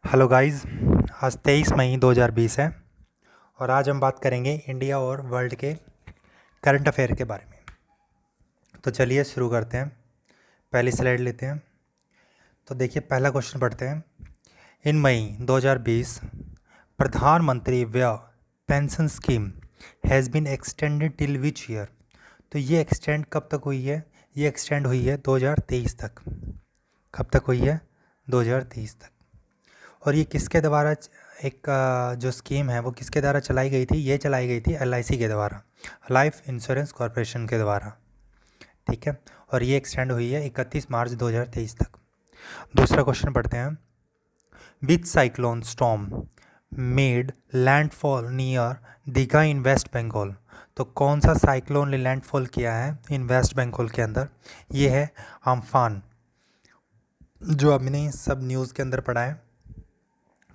Hello guys. आज 23 मई 2020 है और आज हम बात करेंगे इंडिया और वर्ल्ड के करंट अफेयर के बारे में। तो चलिए शुरू करते हैं। पहली स्लाइड लेते हैं। तो देखिए, पहला क्वेश्चन पढ़ते हैं। इन मई 2020 Pradhanmantri Vaya pension scheme has been extended till which year. तो ये एक्सटेंड कब तक हुई है? ये एक्सटेंड हुई है 2023 तक। कब तक हुई है? 2023 तक। और ये किसके द्वारा जो स्कीम है वो किसके द्वारा चलाई गई थी? ये चलाई गई थी LIC के द्वारा, लाइफ इंश्योरेंस कॉरपोरेशन के द्वारा। ठीक है, और ये एक्सटेंड हुई है 31 मार्च 2023 तक। दूसरा क्वेश्चन पढ़ते हैं। Which cyclone storm made landfall near Digha in West Bengal. तो कौन सा साइक्लोन ने लैंडफॉल किया है इन वेस्ट बंगाल के अंदर? ये है अम्फान, जो हमने सब न्यूज़ के अंदर पढ़ा है।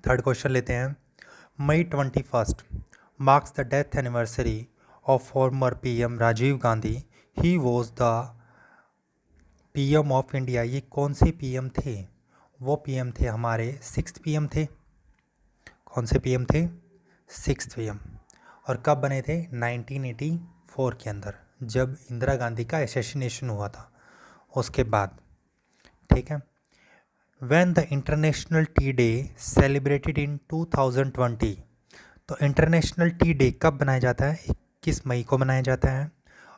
थर्ड क्वेश्चन लेते हैं। May 21 marks the death anniversary of former PM Rajiv Gandhi. He was the PM ऑफ इंडिया। ये कौन से PM थे? वो PM थे हमारे 6th PM थे। कौन से PM थे? 6th PM। और कब बने थे? 1984 के अंदर, जब इंदिरा गांधी का असैसिनेशन हुआ था उसके बाद। ठीक है। When the International Tea Day celebrated in 2020। तो इंटरनेशनल टी डे कब बनाया जाता है? 21 मई को बनाया जाता है।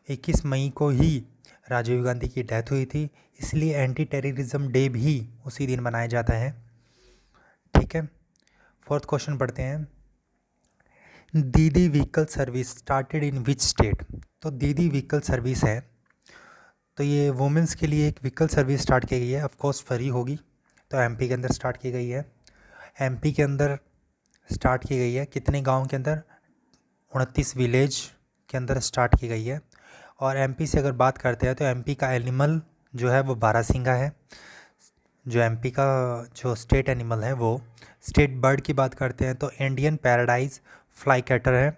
21 मई को ही राजीव गांधी की डेथ हुई थी, इसलिए एंटी टेररिज्म डे भी उसी दिन मनाया जाता है। ठीक है। फोर्थ क्वेश्चन पढ़ते हैं। दीदी vehicle service started in which state. तो दीदी व्हीकल सर्विस है, तो ये वुमेंस के लिए एक व्हीकल सर्विस स्टार्ट की गई है। ऑफकोर्स फ्री होगी। तो MP के अंदर स्टार्ट की गई है। MP के अंदर स्टार्ट की गई है। कितने गांव के अंदर? 29 विलेज के अंदर स्टार्ट की गई है। और MP से अगर बात करते हैं तो MP का एनिमल जो है वो बारहसिंगा है। जो MP का जो स्टेट एनिमल है, वो स्टेट बर्ड की बात करते हैं तो इंडियन पैराडाइज फ्लाई कैटर है।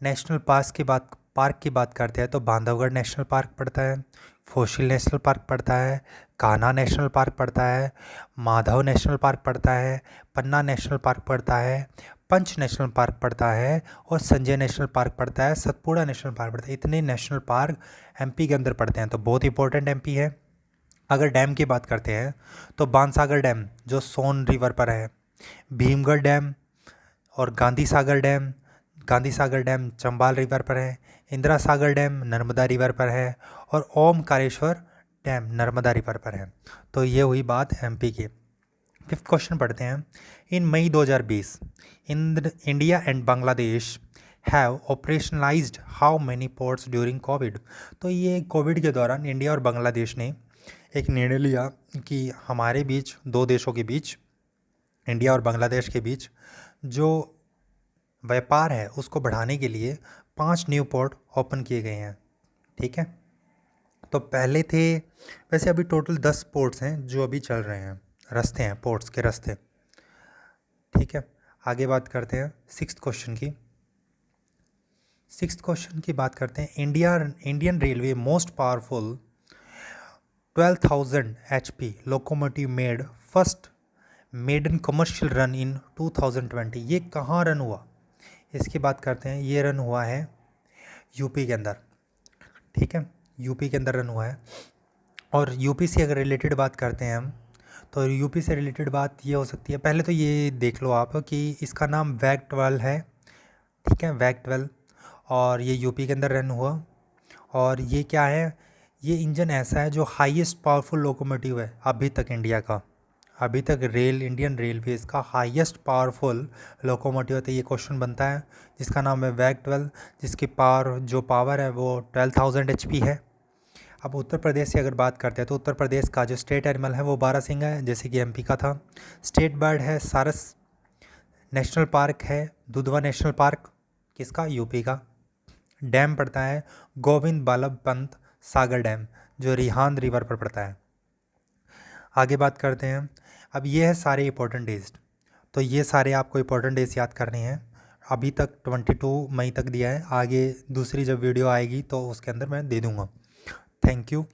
नेशनल पार्क की बात करते हैं तो बांधवगढ़ नेशनल पार्क पड़ता है, फोशिल नेशनल पार्क पड़ता है, कान्हा नेशनल पार्क पड़ता है, माधव नेशनल पार्क पड़ता है, पन्ना नेशनल पार्क पड़ता है, पंच नेशनल पार्क पड़ता है और संजय नेशनल पार्क पड़ता है, सतपुड़ा नेशनल पार्क पड़ता है। इतने नेशनल पार्क MP के अंदर पड़ते हैं, तो बहुत इंपॉर्टेंट MP है। अगर डैम की बात करते हैं तो बाणसागर डैम जो सोन रिवर पर है, भीमगढ़ डैम और गांधी सागर डैम चंबाल रिवर पर है, इंदिरा सागर डैम नर्मदा रिवर पर है और ओमकारेश्वर डैम नर्मदा रिवर पर है। तो ये हुई बात MP की। फिफ्थ क्वेश्चन पढ़ते हैं। इन मई 2020 India and Bangladesh have operationalised how many ports during Covid. तो ये कोविड के दौरान इंडिया और बांग्लादेश ने एक निर्णय लिया कि हमारे बीच, दो देशों के बीच, इंडिया और बांग्लादेश के बीच जो व्यापार है उसको बढ़ाने के लिए 5 न्यू पोर्ट ओपन किए गए हैं। ठीक है। तो पहले थे, वैसे अभी टोटल 10 पोर्ट्स हैं जो अभी चल रहे हैं, रास्ते हैं, पोर्ट्स के रास्ते। ठीक है। आगे बात करते हैं सिक्स्थ क्वेश्चन की बात करते हैं। Indian railway most powerful 12,000 HP locomotive made first maiden commercial run in 2020। ये कहाँ रन हुआ? इसकी बात करते हैं। ये रन हुआ है UP के अंदर। ठीक है, UP के अंदर रन हुआ है। और UP से अगर रिलेटेड बात करते हैं हम, तो UP से रिलेटेड बात ये हो सकती है, पहले तो ये देख लो आप कि इसका नाम वैग 12 है। ठीक है, वैग 12, और ये UP के अंदर रन हुआ। और ये क्या है? ये इंजन ऐसा है जो हाईएस्ट पावरफुल लोकोमोटिव है अभी तक इंडिया का। अभी तक इंडियन रेलवेज़ का हाईएस्ट पावरफुल लोकोमोटिव है। तो ये क्वेश्चन बनता है जिसका नाम है वैग 12, जिसकी पावर है वो 12,000 HP है। अब उत्तर प्रदेश की अगर बात करते हैं तो उत्तर प्रदेश का जो स्टेट एनिमल है वो बारहसिंगा है, जैसे कि MP का था। स्टेट बर्ड है सारस। नेशनल पार्क है दुधवा नेशनल पार्क, किसका? UP का। डैम पड़ता है गोविंद बल्लभ पंत सागर डैम, जो रिहांद रिवर पर पड़ता है। आगे बात करते हैं। अब ये है सारे इंपॉर्टेंट डेज, तो ये सारे आपको इंपॉर्टेंट डेज याद करने हैं। अभी तक 22 मई तक दिया है, आगे दूसरी जब वीडियो आएगी तो उसके अंदर मैं दे दूँगा। Thank you.